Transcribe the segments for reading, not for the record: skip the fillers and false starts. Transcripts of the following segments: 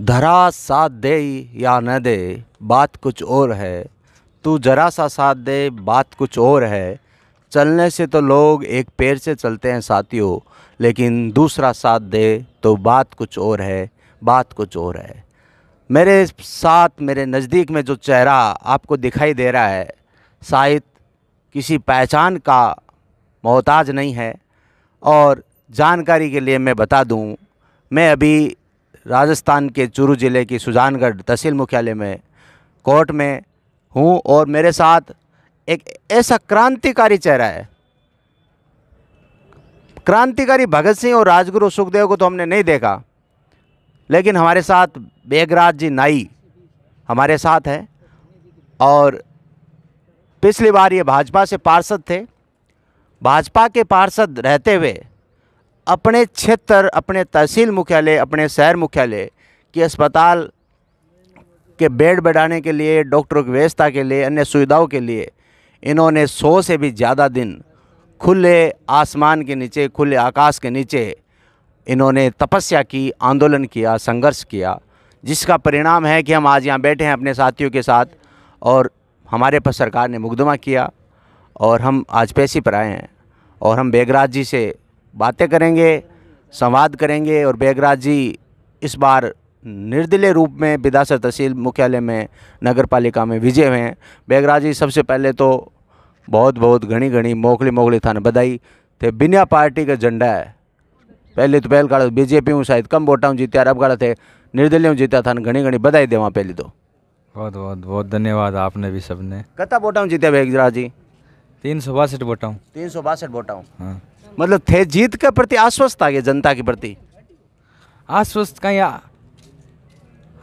धरा साथ दे या न दे बात कुछ और है, तू जरा सा साथ दे बात कुछ और है। चलने से तो लोग एक पैर से चलते हैं साथियों, लेकिन दूसरा साथ दे तो बात कुछ और है, बात कुछ और है। मेरे साथ मेरे नज़दीक में जो चेहरा आपको दिखाई दे रहा है, शायद किसी पहचान का मोहताज नहीं है। और जानकारी के लिए मैं बता दूं, मैं अभी राजस्थान के चूरू ज़िले की सुजानगढ़ तहसील मुख्यालय में कोर्ट में हूं और मेरे साथ एक ऐसा क्रांतिकारी चेहरा है। क्रांतिकारी भगत सिंह और राजगुरु सुखदेव को तो हमने नहीं देखा, लेकिन हमारे साथ बेगराज जी नाई हमारे साथ हैं। और पिछली बार ये भाजपा से पार्षद थे। भाजपा के पार्षद रहते हुए अपने क्षेत्र, अपने तहसील मुख्यालय, अपने शहर मुख्यालय के अस्पताल के बेड बढ़ाने के लिए, डॉक्टरों की व्यवस्था के लिए, अन्य सुविधाओं के लिए इन्होंने 100 से भी ज़्यादा दिन खुले आसमान के नीचे, खुले आकाश के नीचे इन्होंने तपस्या की, आंदोलन किया, संघर्ष किया, जिसका परिणाम है कि हम आज यहाँ बैठे हैं अपने साथियों के साथ। और हमारे पर सरकार ने मुकदमा किया और हम आज पेशी पर आए हैं और हम बेगराज जी से बातें करेंगे, संवाद करेंगे। और बेगराज जी इस बार निर्दलीय रूप में बिदासर तहसील मुख्यालय में नगर पालिका में विजय हुए हैं। बेगराज जी, सबसे पहले तो बहुत बहुत घनी घनी मोकली थाने बधाई थे। बिना पार्टी का झंडा है। पहले तो पहल काल बीजेपी हूँ, शायद कम वोटा हूँ जीत्या, अब काल थे निर्दलीय हूँ जीत्या था, घनी घनी बधाई दे। वहाँ पहले तो बहुत बहुत बहुत धन्यवाद आपने भी सबने। कता वोटा हूँ जीत्या बेगराज जी? 362 वोटा हूँ। 362 वोटा हूँ। हाँ, मतलब थे जीत के प्रति आश्वस्त आ गए जनता के प्रति? आश्वस्त कहीं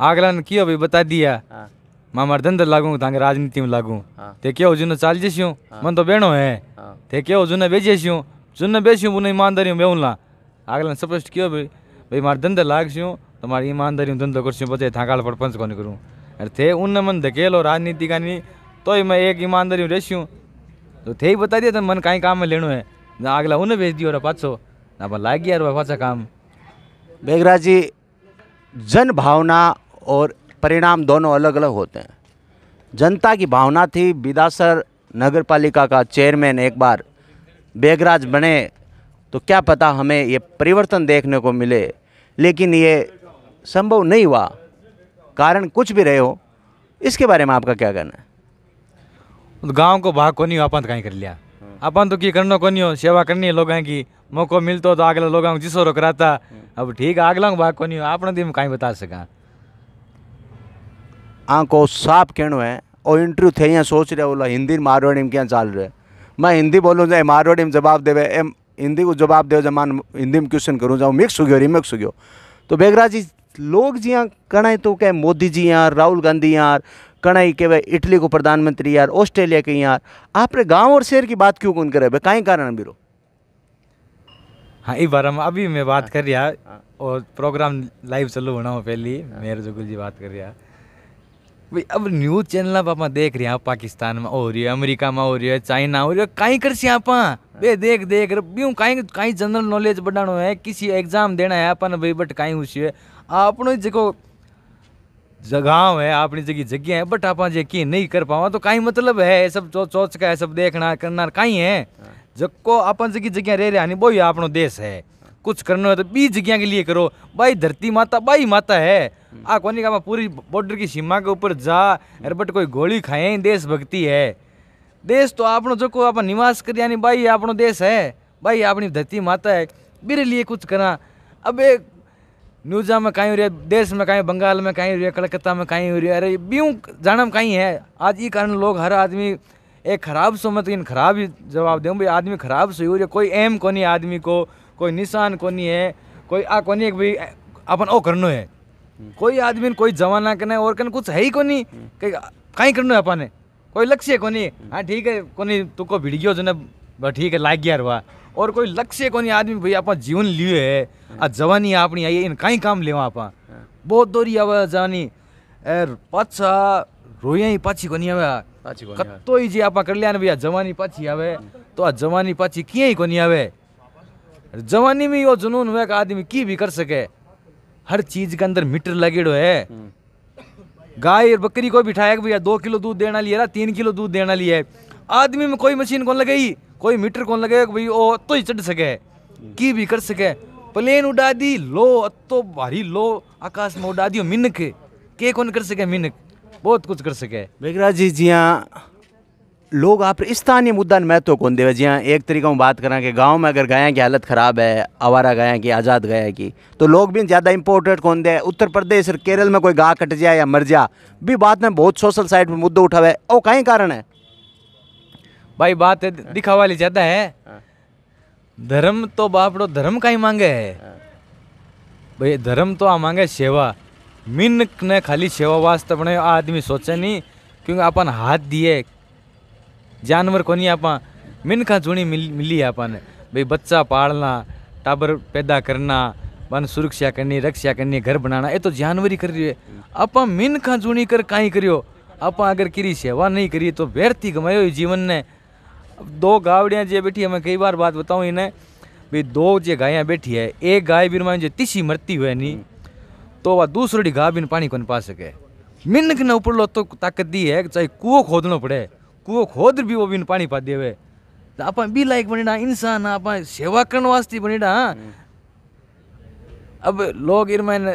आगलन कियो भी बता दिया। हाँ। मामार धंधे लागू तांगे राजनीति में लागू। हाँ। ते क्यों जुन चाल जैसी मन तो बेणो है। हाँ। ते क्यों जुन बेचेसी जुन बेची बुन ईमानदारी बेऊला आगलन स्पष्ट कियो भाई मार धंधे लागसी तुम्हारी ईमानदारी धंधो करसी बचे थाकाल परपंच को करूँ। अरे थे उन मन धकेलो राजनीति का नहीं तो मैं एक ईमानदारी रहसी तो थे ही बता दिया तो मन कहीं काम में लेनो है ना अगला उन्हें भेज दियो पाछो ना लाग गया पाछा काम। बेगराज जी, जन भावना और परिणाम दोनों अलग अलग होते हैं। जनता की भावना थी बिदासर नगर पालिका का चेयरमैन एक बार बेगराज बने तो क्या पता हमें ये परिवर्तन देखने को मिले, लेकिन ये संभव नहीं हुआ। कारण कुछ भी रहे हो, इसके बारे में आपका क्या कहना है? गांव को भाग को नहीं अपन कहीं कर लिया, अपन तो की करना को नहीं हो, सेवा करनी है लोगों की, मौको मिलता तो अगला लोगों को जिसो कराता। अब ठीक है अगला भाग को नहीं हो, आपने दिन कहीं बता सका। को साफ कहना है और इंटरव्यू थे यहाँ सोच रहे बोला हिंदी मारवाड़ी में क्या चाल रहे। मैं हिंदी बोलूँ जाए मारवाड़ी में जवाब देवे, एम हिंदी को जवाब दे जमान हिंदी में क्वेश्चन करूँ जाऊँ, मिक्स हो गयो रिमिक्स हो गयो। तो बेगराज जी, लोग जी यहाँ कणाई तो क्या मोदी जी यार, राहुल गांधी यार, कणाई के वे इटली को प्रधानमंत्री यार, ऑस्ट्रेलिया के यार, आपने गाँव और शहर की बात क्यों कौन करे भाई, कहीं कारण बिरो? हाँ इस बार हम अभी मैं बात कर रहा और प्रोग्राम लाइव चालू होना हो पहली मेरे जुगुल जी बात कर रहा भाई। अब न्यूज़ चैनल आप देख रहे हैं, पाकिस्तान में हो रही है, अमेरिका में हो रही है, चाइना हो रही है, कहीं कर सी आप बे देख देख ब्यूँ कहीं कहीं जनरल नॉलेज बढ़ाना है, किसी एग्जाम देना है अपन भाई, बट कहीं उसी है अपनो जो जगह है अपनी जगह है, बट आप की नहीं कर पावा तो कहीं मतलब है सब सोच का है, सब देखना करना कहीं है जको अपन जगह रह रहा नहीं वो ही अपनो देश है। कुछ करना है तो 20 जगह के लिए करो भाई, धरती माता बाई माता है। कोनी का पूरी बॉर्डर की सीमा के ऊपर जा अरे बट कोई गोली खाए, देशभक्ति है। देश तो आपनो जो को अपन निवास कर यानी भाई अपनो देश है भाई, अपनी धरती माता है, मेरे लिए कुछ करना। अब एक न्यूज़ा में कहीं हो रहा है, देश में कहीं, बंगाल में कहीं हो रही है, कलकत्ता में कहीं हो रही है, अरे ब्यूँ जाना में कहीं है। आज ये कारण लोग हर आदमी एक खराब सो मत इन खराब ही जवाब दूँ भाई, आदमी खराब सही हो रही है, कोई एम को नहीं आदमी को, कोई निशान को नहीं है, कोई को नहीं भाई अपन ओ करनो है, कोई आदमी कोई जवाना करना और करना कुछ है ही को नहीं, कहीं करना है अपन कोई लक्ष्य को नहीं। हाँ ठीक है को नहीं तुको भिड़ गयो जो ना ठीक है लाग गया रहा, और कोई लक्ष्य को नहीं आदमी भाई आप जीवन लिए है। आ जवानी अपनी आई इन कहीं काम ले आप बहुत दोरी आवा जवानी पाछा रोया ही पाछी को नहीं आवे कत्तो ही जी आप कर लिया ना भैया जवानी पाछी आवे तो आ जवानी पाछी किए ही को नहीं आवे। जवानी में यो जुनून हुआ कि आदमी की भी कर सके। हर चीज के अंदर मीटर लगेड़ो है। गाय और बकरी को बिठाया कि भैया 2 किलो दूध देना लिया 3 किलो दूध देना लिया है। आदमी में कोई मशीन कौन लगाई, कोई मीटर कौन लगाए भाई ओ तो ही चढ़ सके की भी कर सके। प्लेन उड़ा दी लो तो भारी लो आकाश में उड़ा दियो मिनक के कौन कर सके, मिनक बहुत कुछ कर सके। बेगराज जी जियाँ लोग आप स्थानीय मुद्दा महत्व कौन देवे। जियाँ एक तरीका में बात करें कि गांव में अगर गाय की हालत ख़राब है, आवारा गाय की, आज़ाद गाय की, तो लोग भी ज़्यादा इम्पोर्टेंट कौन दे। उत्तर प्रदेश और केरल में कोई गाय कट जाए या मर जा भी बात में बहुत सोशल साइड में मुद्दे उठावे, और कहीं कारण है भाई बात है दिखावा वाली ज़्यादा है। धर्म तो बापड़ो धर्म का ही मांगे है भाई, धर्म तो आ मांगे सेवा। मिनक ने खाली सेवा वास्ते अपने आदमी सोचे नहीं, क्योंकि अपन हाथ दिए जानवर को नहीं, आपा मिनखा चुनी मिली है अपन भाई। बच्चा पालना, टाबर पैदा करना, बन सुरक्षा करनी, रक्षा करनी, घर बनाना, ये तो जानवर ही कर रही है। आपा मिनखा चुनी कर कहीं करियो, आपा अगर किरी सेवा नहीं करी तो व्यर्थ ही गमायो जीवन ने। 2 गावड़ियाँ जे बैठी है, मैं कई बार बात बताऊँ इन्हें भाई, 2 जे गायें बैठी है, एक गाय भी मान जो तिसी मरती हुए नहीं तो वह दूसरी गाय बिन पानी को पा सके। मिनक ने ऊपर लो तो ताकत दी है चाहे कुओं खोदना पड़े, कुओं खोद भी वो बिन पानी पा देवे। तो आप भी लायक बनेड़ा इंसान, आप सेवा करने वास्ते बनेड़ा। अब लोग इरमान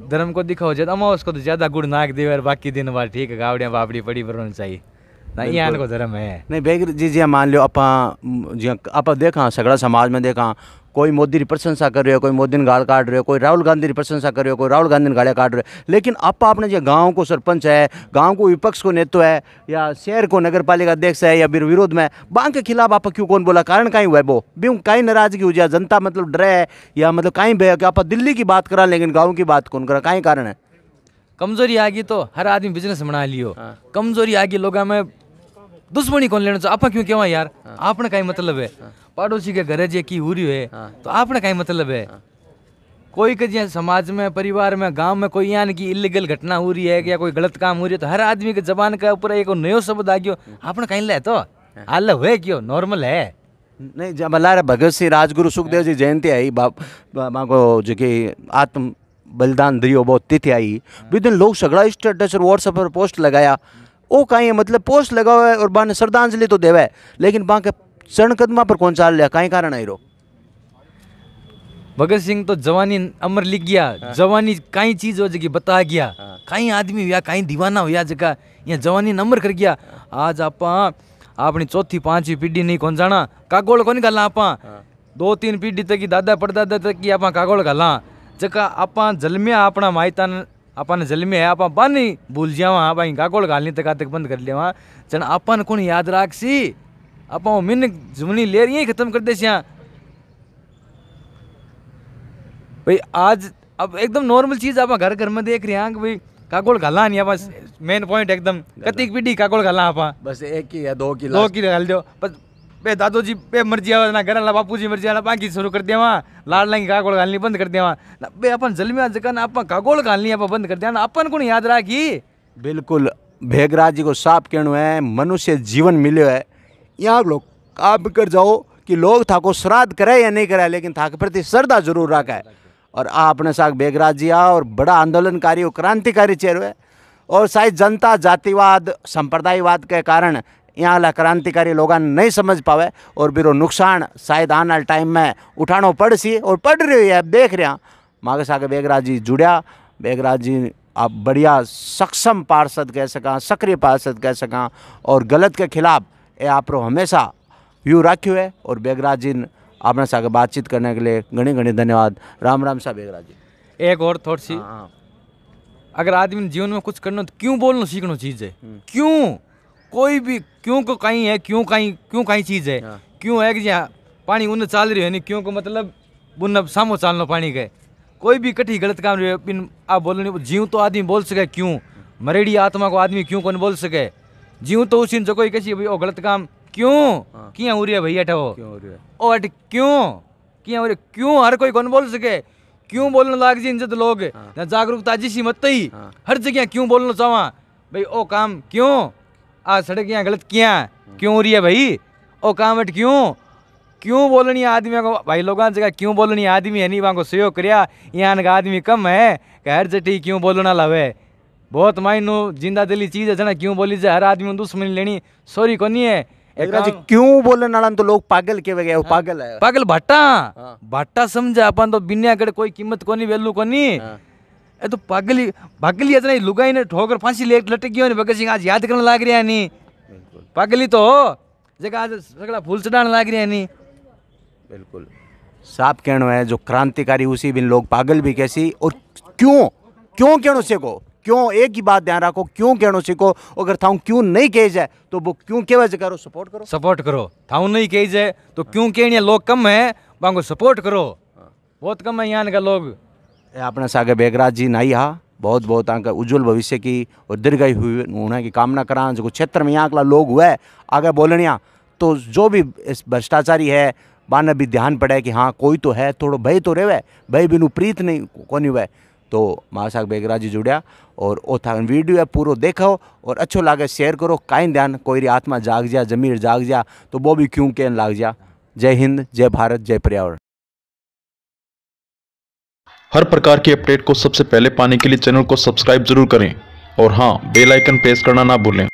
धर्म को दिखाओ जाए अमावस को तो ज्यादा गुड़ नाक देवे, बाकी दिन बाद ठीक है गावड़ियाँ बापड़ी पड़ी पर चाहिए ना, यहाँ को धर्म है नहीं। बेगर जी जी मान लो आप देखा सगड़ा समाज में देखा, कोई मोदी की प्रशंसा कर रहे हो, कोई मोदी ने गाल काट रहे हो, कोई राहुल गांधी की प्रशंसा कर रहे हो, कोई राहुल गांधी ने गालियाँ काट रहे हो। लेकिन आपने जो गांव को सरपंच है, गांव को विपक्ष को नेतृत्व है, या शहर को नगर पालिका अध्यक्ष है, या विरोध में बांग के खिलाफ आप क्यों कौन बोला, कारण कहीं हुआ वो भी कहीं नाराजगी हो जाए, जनता मतलब डरे है, या मतलब कहीं बे कि आप दिल्ली की बात करा लेकिन गाँव की बात कौन करा, कहीं कारण है। कमजोरी आ गई तो हर आदमी बिजनेस बना लियो। कमजोरी आ गई लोगों में दुश्मनी कौन लेना चाहिए, आप क्यों कहवा यार, आपने कहीं मतलब है। पड़ोसी के घरे जे की हो रही है तो आपने कहीं मतलब है। कोई के समाज में, परिवार में, गांव में कोई यहाँ की इलीगल घटना हो रही है या कोई गलत काम हो रही है तो हर आदमी के जबान के ऊपर एक नयो शब्द आ गयो, आपने कहीं ले तो हाल हुए क्यों, नॉर्मल है नहीं। जब अल्लाह भगत सिंह राजगुरु सुखदेव जी जयंती आई, माँ को जो कि आत्म बलिदान दियो बहुत तिथि आई, विदिन लोग सगड़ा स्टेटस और व्हाट्सएप पर पोस्ट लगाया, वो कहीं मतलब पोस्ट लगा हुआ है और बाने श्रद्धांजलि तो देवे, लेकिन बां के चरण कदमा पर कौन चाल लिया, कहीं कारण आई रो। भगत सिंह तो जवानी अमर लिख गया, जवानी कई चीज हो जगी बता गया, कहीं आदमी हुआ कहीं दीवाना हुआ जगह यहाँ जवानी नंबर कर गया। आज आप अपनी 4th 5वीं पीढ़ी नहीं कौन जाना, कागोल कौन गला, आप 2-3 पीढ़ी तक की दादा परदादा तक की आप कागोल गला जगह आप जलमिया अपना मायता अपन जलमे है, आप बानी भूल जावा, आप कागोल गालनी तक तक बंद कर लिया जन अपन कौन याद राख सी, आप मिन जुमनी ले रही खत्म कर दे भाई। आज अब एकदम नॉर्मल चीज आप घर घर में देख रहे हैं कि भाई कागोल घाला नहीं, आप मेन पॉइंट एकदम कतिक पीढ़ी कागोल घाला, आप बस 1 की या 2 की घाल दो, बे दादो जी पे मर्जी आवा ना, घर बापू जी मर्जी आना बाकी शुरू कर दिया वहाँ, लाड़ लाएंगे कागोल घालनी बंद कर दिया वहाँ बे, अपन जलमिया जगह ना आप कागोल घालनी आप बंद कर दिया ना, अपन को नहीं याद राखी। बिल्कुल भेगराज जी को साफ कहना है, मनुष्य जीवन मिले है, यहाँ लोग आप कर जाओ कि लोग था को श्राद्ध करे या नहीं करे, लेकिन था के प्रति श्रद्धा जरूर रखा है। और आपने साग बेगराज जी आ और बड़ा आंदोलनकारी और क्रांतिकारी चेहरे है, और शायद जनता जातिवाद संप्रदायवाद के कारण यहाँ ला क्रांतिकारी लोग नहीं समझ पावे, और बिरो नुकसान शायद आने वाले टाइम में उठानो पड़ सी और पड़ रही है। अब देख रहे हैं मागे सागे बेगराज जी जुड़िया, बेगराज जी आप बढ़िया सक्षम पार्षद कह सका, सक्रिय पार्षद कह सका, और गलत के खिलाफ ये आप हमेशा व्यू रखियो है। और बेगराज जी आपने सागे बातचीत करने के लिए घनी घनी धन्यवाद। राम राम साहब बेगराज जी। एक और थोड़ी सी, अगर आदमी जीवन में कुछ करना तो क्यों बोलना सीखना चीज़ है, क्यों कोई भी क्यों को कहीं है, क्यों कहीं चीज़ है, क्यों है कि जहाँ पानी उन्हें चाल रही है नहीं, क्यों को मतलब बुन सामो चालना पानी के, कोई भी कठी गलत काम रहे बिन आप बोलो जीव तो आदमी बोल सके, क्यों मरेड़ी आत्मा को आदमी क्यों कौन बोल सके, जीव तो उसी जो कोई कैसी भाई वो गलत काम क्यों किया हो रही है भैया ठो ओ अट क्यों किया हो रही, क्यों हर कोई कौन बोल सके, क्यों बोलने लाग जी जब लोग जागरूकता जिसी मत ही हर जगह क्यों बोलना चाहवा भाई, ओ काम क्यों आ सड़क यहाँ गलत किया क्यों हो रही है भाई, ओ काम अट क्यों क्यों बोलनी आदमी को भाई लोगों जगह क्यों बोलनी आदमी है नहीं वहाँ को सहयोग करिया यहाँ का आदमी कम है कि हर जटी क्यों बोलना लावे बहुत मायनो जिंदा दिली चीज है ना क्यों बोली जाए हर आदमी दुश्मनी लेनी सॉरी को नहीं है जी क्यों बोलने वाला तो लोग पागल के गए पागल है पागल भट्टा समझा अपन तो बिना कड़े कोई कीमत को नहीं वैल्यू को नहीं ये तो पागली पागली है ना लुगाई ने ठोकर फांसी लटक गई भगत सिंह आज याद करने लाग रहा है नहीं पागली तो जगह आज सगला फूल चढ़ाने लाग रहा है नहीं बिल्कुल साफ कहना है जो क्रांतिकारी उसी बिन लोग पागल भी कैसी और क्यों क्यों कहनो से को क्यों एक ही बात ध्यान रखो क्यों कहनो सीखो अगर थाऊ क्यों नहीं कही जाए तो वो क्यों केवा करो सपोर्ट करो थाऊ नहीं कही जाए तो क्यों कहनी लोग कम है बांगो सपोर्ट करो बहुत कम है यहाँ का लोग अपने सागे बेगराज जी नाई हा बहुत बहुत आगे उज्जवल भविष्य की और दीर्घायु होने की कामना करा जो क्षेत्र में यहाँ का लोग हुआ है आगे बोलनिया तो जो भी इस भ्रष्टाचारी है बाने भी ध्यान पड़े कि हाँ कोई तो है थोड़ा भय तो रेवे भय बिनु प्रीत नहीं कोनी हुआ तो महासाग बेगराज जी जुड़िया और ओ था वीडियो है पूरा देखो और अच्छो लागे शेयर करो काई ध्यान कोई री आत्मा जाग जा जमीर जाग जा तो वो भी क्यों कहन लाग जा। जय हिंद जय भारत जय पर्यावरण। हर प्रकार की अपडेट को सबसे पहले पाने के लिए चैनल को सब्सक्राइब जरूर करें और हाँ बेल आइकन प्रेस करना ना भूलें।